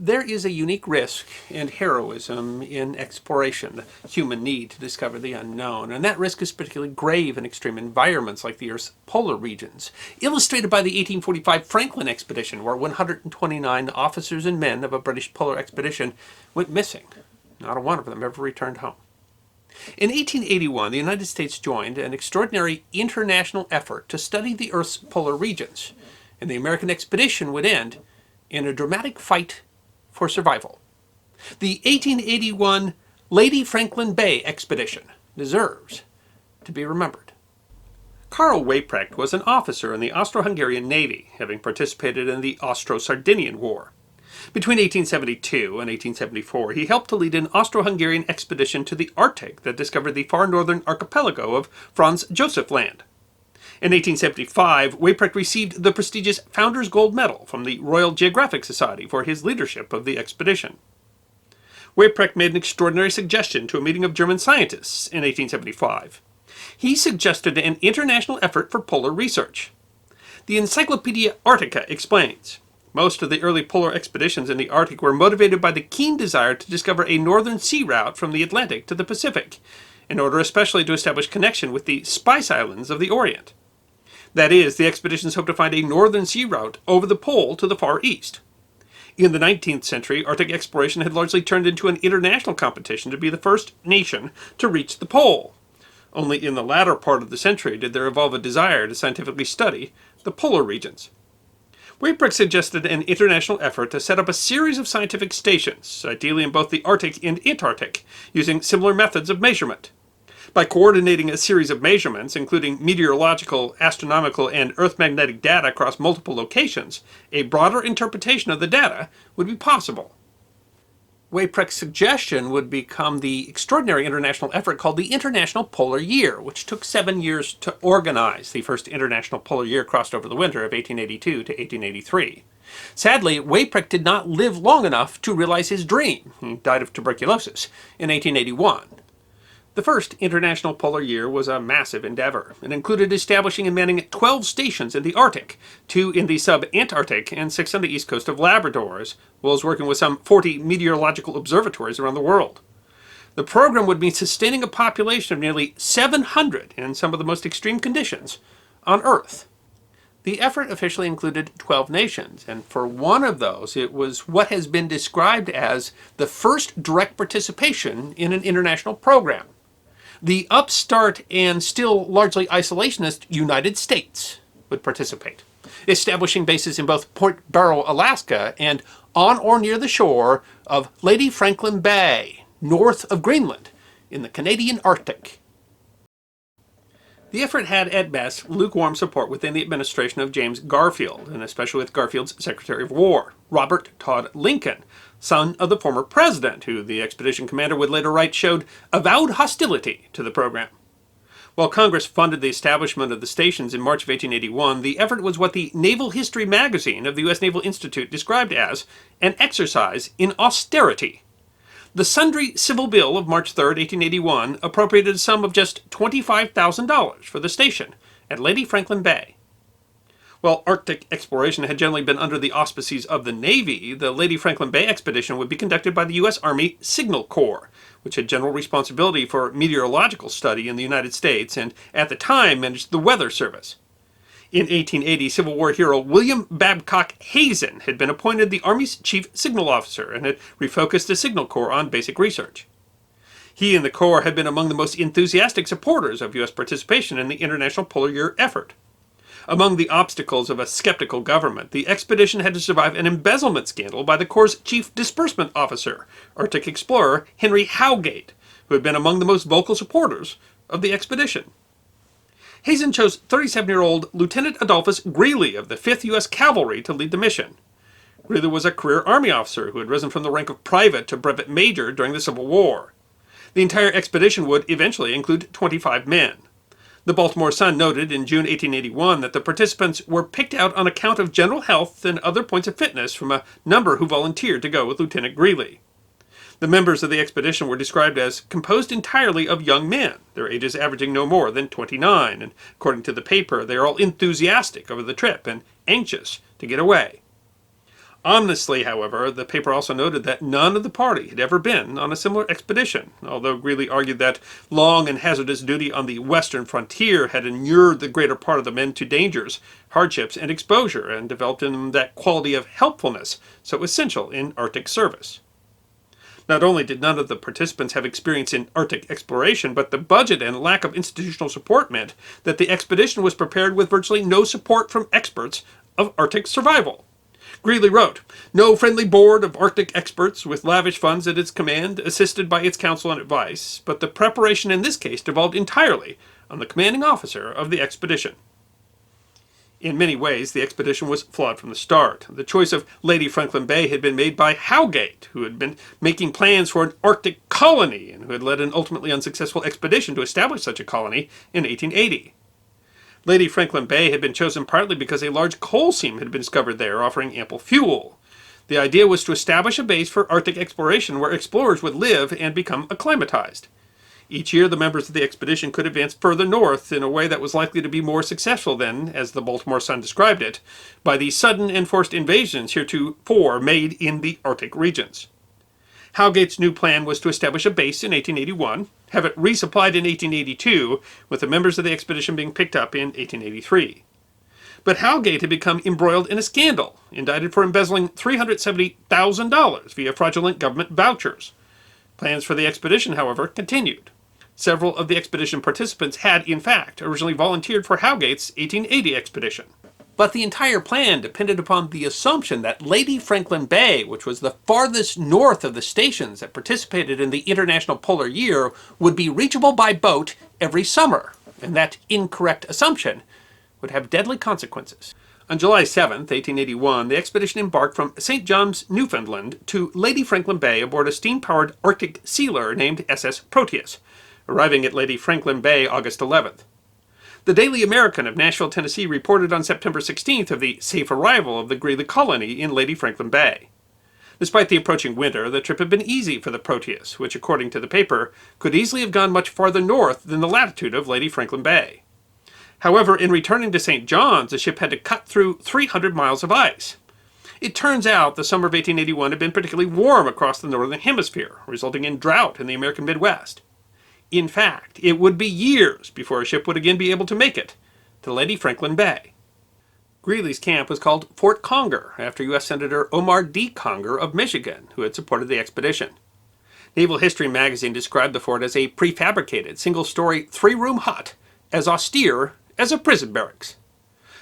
There is a unique risk and heroism in exploration, the human need to discover the unknown, and that risk is particularly grave in extreme environments like the Earth's polar regions, illustrated by the 1845 Franklin expedition, where 129 officers and men of a British polar expedition went missing. Not a one of them ever returned home. In 1881, the United States joined an extraordinary international effort to study the Earth's polar regions, and the American expedition would end in a dramatic fight for survival. The 1881 Lady Franklin Bay expedition deserves to be remembered. Karl Weyprecht was an officer in the Austro-Hungarian Navy, having participated in the Austro-Sardinian War. Between 1872 and 1874, he helped to lead an Austro-Hungarian expedition to the Arctic that discovered the far northern archipelago of Franz Josef Land. In 1875, Weyprecht received the prestigious Founders Gold Medal from the Royal Geographic Society for his leadership of the expedition. Weyprecht made an extraordinary suggestion to a meeting of German scientists in 1875. He suggested an international effort for polar research. The Encyclopedia Arctica explains, most of the early polar expeditions in the Arctic were motivated by the keen desire to discover a northern sea route from the Atlantic to the Pacific, in order especially to establish connection with the Spice Islands of the Orient. That is, the expeditions hoped to find a northern sea route over the pole to the Far East. In the 19th century, Arctic exploration had largely turned into an international competition to be the first nation to reach the pole. Only in the latter part of the century did there evolve a desire to scientifically study the polar regions. Weyprecht suggested an international effort to set up a series of scientific stations, ideally in both the Arctic and Antarctic, using similar methods of measurement. By coordinating a series of measurements, including meteorological, astronomical, and Earth magnetic data across multiple locations, a broader interpretation of the data would be possible. Weyprecht's suggestion would become the extraordinary international effort called the International Polar Year, which took 7 years to organize. The first International Polar Year crossed over the winter of 1882 to 1883. Sadly, Weyprecht did not live long enough to realize his dream. He died of tuberculosis in 1881. The first International Polar Year was a massive endeavor. It included establishing and manning 12 stations in the Arctic, 2 in the sub-Antarctic, and 6 on the east coast of Labrador, as well as working with some 40 meteorological observatories around the world. The program would mean sustaining a population of nearly 700 in some of the most extreme conditions on Earth. The effort officially included 12 nations, and for one of those, it was what has been described as the first direct participation in an international program. The upstart and still largely isolationist United States would participate, establishing bases in both Point Barrow, Alaska, and on or near the shore of Lady Franklin Bay, north of Greenland, in the Canadian Arctic. The effort had, at best, lukewarm support within the administration of James Garfield, and especially with Garfield's Secretary of War, Robert Todd Lincoln, son of the former president, who the expedition commander would later write showed avowed hostility to the program. While Congress funded the establishment of the stations in March of 1881, the effort was what the Naval History magazine of the U.S. Naval Institute described as an exercise in austerity. The Sundry Civil Bill of March 3, 1881, appropriated a sum of just $25,000 for the station at Lady Franklin Bay. While Arctic exploration had generally been under the auspices of the Navy, the Lady Franklin Bay expedition would be conducted by the U.S. Army Signal Corps, which had general responsibility for meteorological study in the United States and, at the time, managed the Weather Service. In 1880, Civil War hero William Babcock Hazen had been appointed the Army's chief signal officer and had refocused the Signal Corps on basic research. He and the Corps had been among the most enthusiastic supporters of U.S. participation in the International Polar Year effort. Among the obstacles of a skeptical government, the expedition had to survive an embezzlement scandal by the Corps' chief disbursement officer, Arctic explorer Henry Howgate, who had been among the most vocal supporters of the expedition. Hazen chose 37-year-old Lieutenant Adolphus Greeley of the 5th U.S. Cavalry to lead the mission. Greeley was a career Army officer who had risen from the rank of private to brevet major during the Civil War. The entire expedition would eventually include 25 men. The Baltimore Sun noted in June 1881 that the participants were picked out on account of general health and other points of fitness from a number who volunteered to go with Lieutenant Greeley. The members of the expedition were described as composed entirely of young men, their ages averaging no more than 29, and according to the paper, they are all enthusiastic over the trip and anxious to get away. Ominously, however, the paper also noted that none of the party had ever been on a similar expedition, although Greeley argued that long and hazardous duty on the western frontier had inured the greater part of the men to dangers, hardships, and exposure, and developed in them that quality of helpfulness so essential in Arctic service. Not only did none of the participants have experience in Arctic exploration, but the budget and lack of institutional support meant that the expedition was prepared with virtually no support from experts of Arctic survival. Greeley wrote, "No friendly board of Arctic experts with lavish funds at its command, assisted by its counsel and advice, but the preparation in this case devolved entirely on the commanding officer of the expedition." In many ways, the expedition was flawed from the start. The choice of Lady Franklin Bay had been made by Howgate, who had been making plans for an Arctic colony and who had led an ultimately unsuccessful expedition to establish such a colony in 1880. Lady Franklin Bay had been chosen partly because a large coal seam had been discovered there, offering ample fuel. The idea was to establish a base for Arctic exploration where explorers would live and become acclimatized. Each year, the members of the expedition could advance further north in a way that was likely to be more successful than, as the Baltimore Sun described it, by the sudden and forced invasions heretofore made in the Arctic regions. Howgate's new plan was to establish a base in 1881, have it resupplied in 1882, with the members of the expedition being picked up in 1883. But Howgate had become embroiled in a scandal, indicted for embezzling $370,000 via fraudulent government vouchers. Plans for the expedition, however, continued. Several of the expedition participants had, in fact, originally volunteered for Howgate's 1880 expedition. But the entire plan depended upon the assumption that Lady Franklin Bay, which was the farthest north of the stations that participated in the International Polar Year, would be reachable by boat every summer, and that incorrect assumption would have deadly consequences. On July 7, 1881, the expedition embarked from St. John's, Newfoundland, to Lady Franklin Bay aboard a steam-powered Arctic sealer named SS Proteus, arriving at Lady Franklin Bay August 11th. The Daily American of Nashville, Tennessee reported on September 16th of the safe arrival of the Greeley colony in Lady Franklin Bay. Despite the approaching winter, the trip had been easy for the Proteus, which, according to the paper, could easily have gone much farther north than the latitude of Lady Franklin Bay. However, in returning to St. John's, the ship had to cut through 300 miles of ice. It turns out the summer of 1881 had been particularly warm across the northern hemisphere, resulting in drought in the American Midwest. In fact, it would be years before a ship would again be able to make it to Lady Franklin Bay. Greeley's camp was called Fort Conger, after U.S. Senator Omar D. Conger of Michigan, who had supported the expedition. Naval History magazine described the fort as a prefabricated, single-story, three-room hut, as austere as a prison barracks.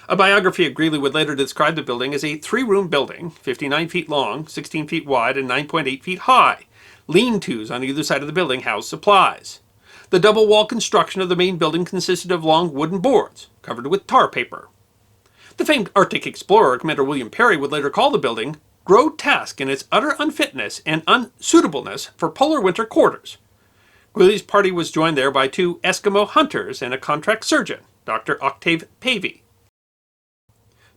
A biography of Greeley would later describe the building as a three-room building, 59 feet long, 16 feet wide, and 9.8 feet high. Lean-tos on either side of the building housed supplies. The double-wall construction of the main building consisted of long wooden boards, covered with tar paper. The famed Arctic explorer, Commander William Perry, would later call the building grotesque in its utter unfitness and unsuitableness for polar winter quarters. Greeley's party was joined there by two Eskimo hunters and a contract surgeon, Dr. Octave Pavey.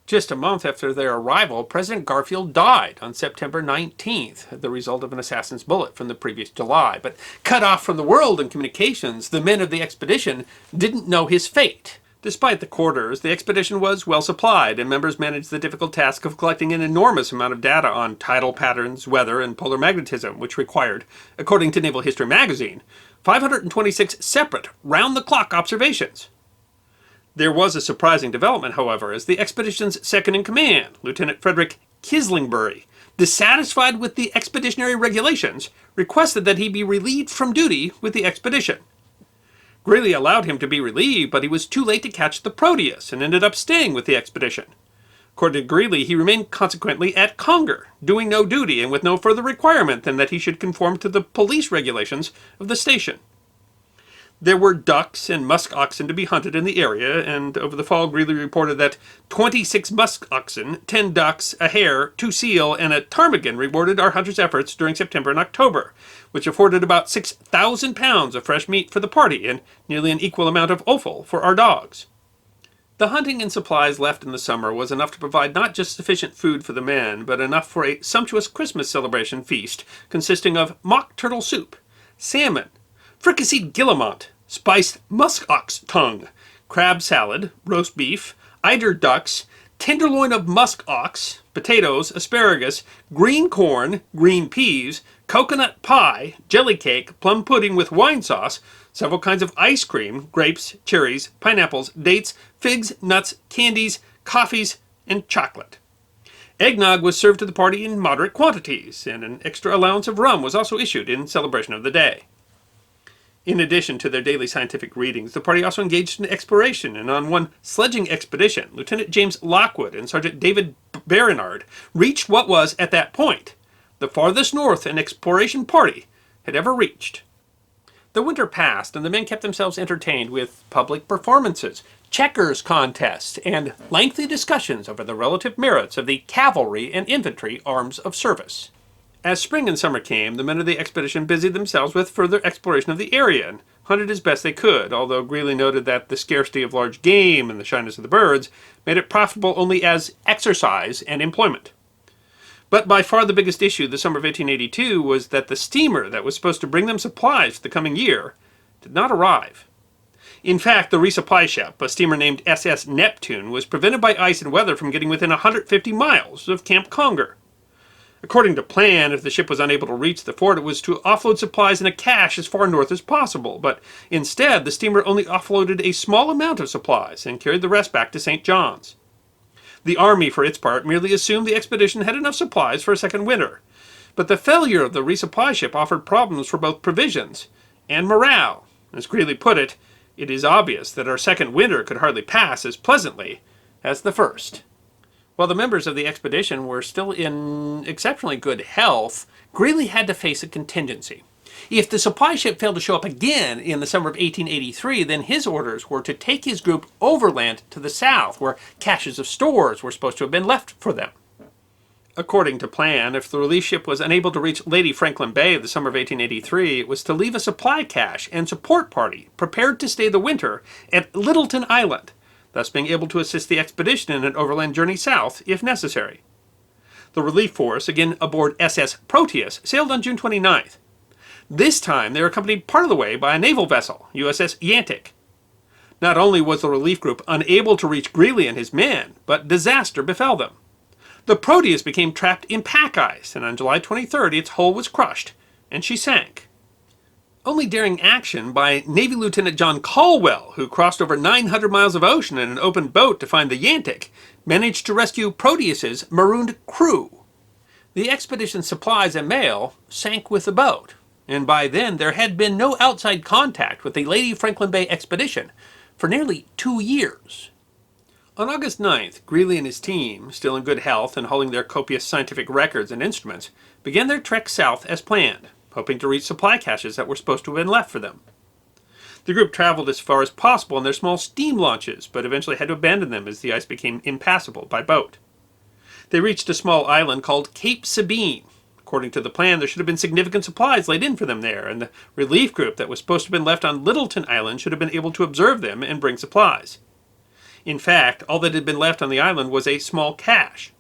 Just a month after their arrival, President Garfield died on September 19th, the result of an assassin's bullet from the previous July. But cut off from the world and communications, the men of the expedition didn't know his fate. Despite the quarters, the expedition was well supplied, and members managed the difficult task of collecting an enormous amount of data on tidal patterns, weather, and polar magnetism, which required, according to Naval History magazine, 526 separate, round-the-clock observations. There was a surprising development, however, as the expedition's second-in-command, Lieutenant Frederick Kislingbury, dissatisfied with the expeditionary regulations, requested that he be relieved from duty with the expedition. Greeley allowed him to be relieved, but he was too late to catch the Proteus and ended up staying with the expedition. According to Greeley, he remained consequently at Conger, doing no duty and with no further requirement than that he should conform to the police regulations of the station. There were ducks and musk oxen to be hunted in the area, and over the fall Greeley reported that 26 musk oxen, 10 ducks, a hare, 2 seal, and a ptarmigan rewarded our hunters' efforts during September and October, which afforded about 6,000 pounds of fresh meat for the party and nearly an equal amount of offal for our dogs. The hunting and supplies left in the summer was enough to provide not just sufficient food for the men, but enough for a sumptuous Christmas celebration feast consisting of mock turtle soup, salmon, fricasseed guillemot, spiced musk ox tongue, crab salad, roast beef, eider ducks, tenderloin of musk ox, potatoes, asparagus, green corn, green peas, coconut pie, jelly cake, plum pudding with wine sauce, several kinds of ice cream, grapes, cherries, pineapples, dates, figs, nuts, candies, coffees, and chocolate. Eggnog was served to the party in moderate quantities, and an extra allowance of rum was also issued in celebration of the day. In addition to their daily scientific readings, the party also engaged in exploration, and on one sledging expedition, Lieutenant James Lockwood and Sergeant David Barnard reached what was, at that point, the farthest north an exploration party had ever reached. The winter passed, and the men kept themselves entertained with public performances, checkers contests, and lengthy discussions over the relative merits of the cavalry and infantry arms of service. As spring and summer came, the men of the expedition busied themselves with further exploration of the area and hunted as best they could, although Greeley noted that the scarcity of large game and the shyness of the birds made it profitable only as exercise and employment. But by far the biggest issue the summer of 1882 was that the steamer that was supposed to bring them supplies for the coming year did not arrive. In fact, the resupply ship, a steamer named SS Neptune, was prevented by ice and weather from getting within 150 miles of Camp Conger. According to plan, if the ship was unable to reach the fort, it was to offload supplies in a cache as far north as possible, but instead the steamer only offloaded a small amount of supplies and carried the rest back to St. John's. The Army, for its part, merely assumed the expedition had enough supplies for a second winter, but the failure of the resupply ship offered problems for both provisions and morale. As Greeley put it, "It is obvious that our second winter could hardly pass as pleasantly as the first." While the members of the expedition were still in exceptionally good health, Greeley had to face a contingency. If the supply ship failed to show up again in the summer of 1883, then his orders were to take his group overland to the south, where caches of stores were supposed to have been left for them. According to plan, if the relief ship was unable to reach Lady Franklin Bay the summer of 1883, it was to leave a supply cache and support party prepared to stay the winter at Littleton Island, thus being able to assist the expedition in an overland journey south if necessary. The relief force, again aboard SS Proteus, sailed on June 29th. This time they were accompanied part of the way by a naval vessel, USS Yantic. Not only was the relief group unable to reach Greeley and his men, but disaster befell them. The Proteus became trapped in pack ice, and on July 23rd its hull was crushed, and she sank. Only daring action by Navy Lieutenant John Caldwell, who crossed over 900 miles of ocean in an open boat to find the Yantic, managed to rescue Proteus's marooned crew. The expedition's supplies and mail sank with the boat, and by then there had been no outside contact with the Lady Franklin Bay expedition for nearly 2 years. On August 9th, Greeley and his team, still in good health and hauling their copious scientific records and instruments, began their trek south as planned, hoping to reach supply caches that were supposed to have been left for them. The group traveled as far as possible in their small steam launches, but eventually had to abandon them as the ice became impassable by boat. They reached a small island called Cape Sabine. According to the plan, there should have been significant supplies laid in for them there, and the relief group that was supposed to have been left on Littleton Island should have been able to observe them and bring supplies. In fact, all that had been left on the island was a small cache.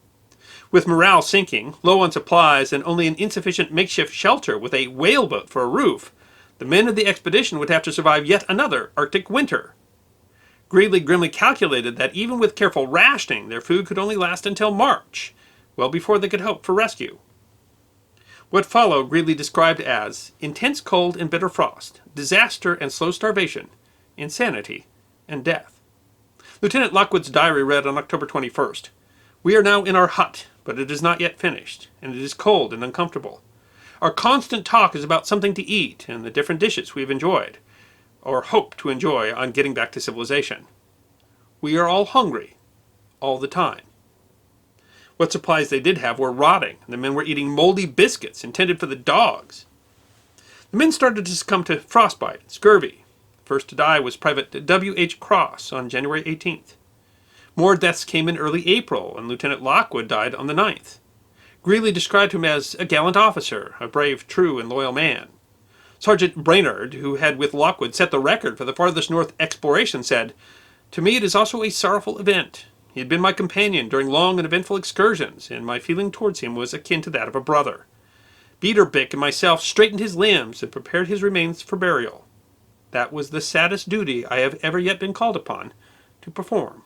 With morale sinking, low on supplies, and only an insufficient makeshift shelter with a whaleboat for a roof, the men of the expedition would have to survive yet another Arctic winter. Greeley grimly calculated that even with careful rationing, their food could only last until March, well before they could hope for rescue. What followed Greeley described as intense cold and bitter frost, disaster and slow starvation, insanity and death. Lieutenant Lockwood's diary read on October 21st, "We are now in our hut, but it is not yet finished, and it is cold and uncomfortable. Our constant talk is about something to eat and the different dishes we have enjoyed, or hope to enjoy on getting back to civilization. We are all hungry, all the time." What supplies they did have were rotting, and the men were eating moldy biscuits intended for the dogs. The men started to succumb to frostbite and scurvy. First to die was Private W.H. Cross on January 18th. More deaths came in early April, and Lieutenant Lockwood died on the 9th. Greeley described him as a gallant officer, a brave, true, and loyal man. Sergeant Brainerd, who had with Lockwood set the record for the farthest north exploration, said, "To me it is also a sorrowful event. He had been my companion during long and eventful excursions, and my feeling towards him was akin to that of a brother. Biederbick and myself straightened his limbs and prepared his remains for burial. That was the saddest duty I have ever yet been called upon to perform."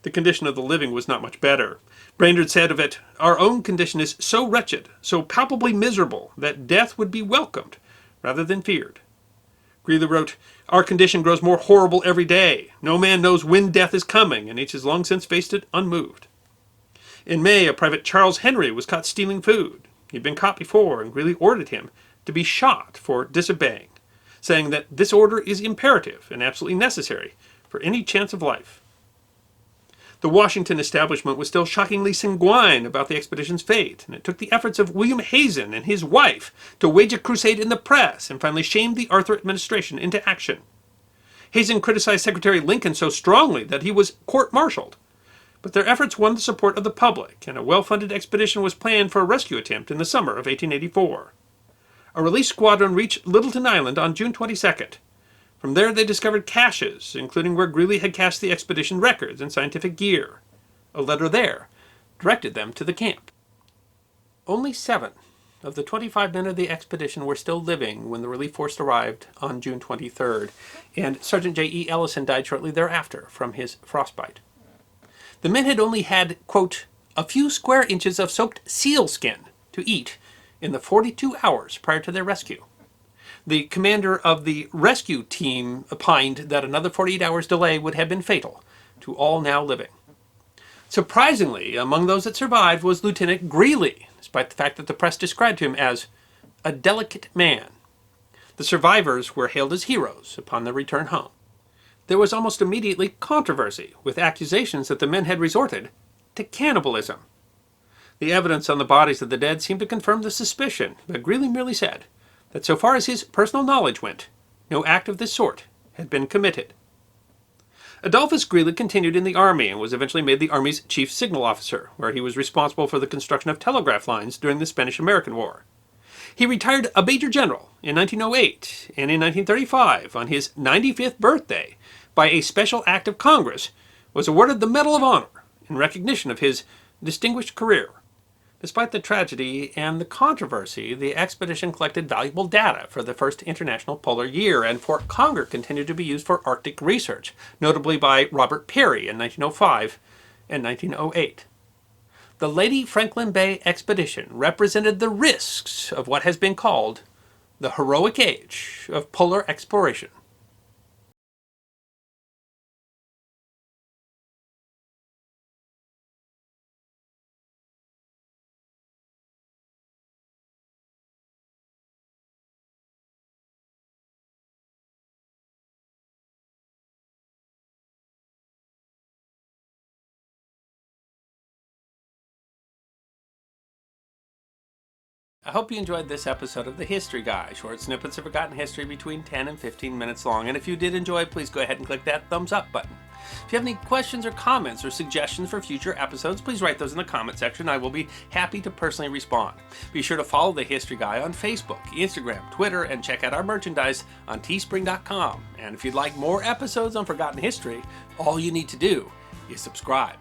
The condition of the living was not much better. Brainerd said of it, "Our own condition is so wretched, so palpably miserable, that death would be welcomed rather than feared." Greeley wrote, "Our condition grows more horrible every day. No man knows when death is coming, and each has long since faced it unmoved." In May, a Private Charles Henry was caught stealing food. He'd been caught before, and Greeley ordered him to be shot for disobeying, saying that this order is imperative and absolutely necessary for any chance of life. The Washington establishment was still shockingly sanguine about the expedition's fate, and it took the efforts of William Hazen and his wife to wage a crusade in the press and finally shamed the Arthur administration into action. Hazen criticized Secretary Lincoln so strongly that he was court-martialed, but their efforts won the support of the public, and a well-funded expedition was planned for a rescue attempt in the summer of 1884. A relief squadron reached Littleton Island on June 22nd. From there they discovered caches, including where Greeley had cached the expedition records and scientific gear. A letter there directed them to the camp. Only 7 of the 25 men of the expedition were still living when the relief force arrived on June 23rd, and Sergeant J.E. Ellison died shortly thereafter from his frostbite. The men had only had, quote, "a few square inches of soaked sealskin to eat in the 42 hours prior to their rescue." The commander of the rescue team opined that another 48 hours delay would have been fatal to all now living. Surprisingly, among those that survived was Lieutenant Greeley, despite the fact that the press described him as a delicate man. The survivors were hailed as heroes upon their return home. There was almost immediately controversy, with accusations that the men had resorted to cannibalism. The evidence on the bodies of the dead seemed to confirm the suspicion, but Greeley merely said that so far as his personal knowledge went, no act of this sort had been committed. Adolphus Greeley continued in the Army and was eventually made the Army's chief signal officer, where he was responsible for the construction of telegraph lines during the Spanish-American War. He retired a major general in 1908, and in 1935, on his 95th birthday, by a special act of Congress, was awarded the Medal of Honor in recognition of his distinguished career. Despite the tragedy and the controversy, the expedition collected valuable data for the first international polar year, and Fort Conger continued to be used for Arctic research, notably by Robert Peary in 1905 and 1908. The Lady Franklin Bay expedition represented the risks of what has been called the heroic age of polar exploration. I hope you enjoyed this episode of The History Guy, short snippets of forgotten history between 10 and 15 minutes long. And if you did enjoy, please go ahead and click that thumbs up button. If you have any questions or comments or suggestions for future episodes, please write those in the comment section. I will be happy to personally respond. Be sure to follow The History Guy on Facebook, Instagram, Twitter, and check out our merchandise on teespring.com. And if you'd like more episodes on forgotten history, all you need to do is subscribe.